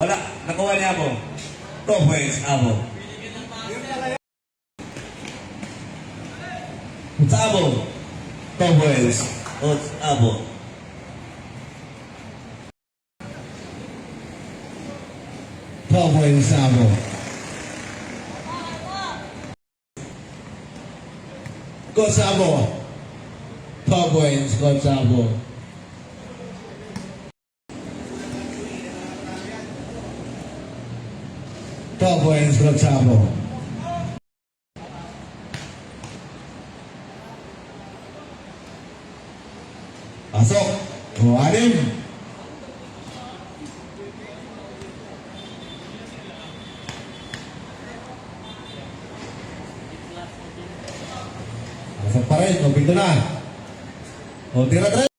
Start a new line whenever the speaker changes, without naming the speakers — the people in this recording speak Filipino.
Wala, nakuha niya ako. 2 points, abo. Sa abo. 2 points. Abo.
Points Sabo. Go Sabo. Points, go Sabo. Points, go Sabo. Pasok. Kuhanin. Pasok pa rin. O, pinto na. O, tira-tira.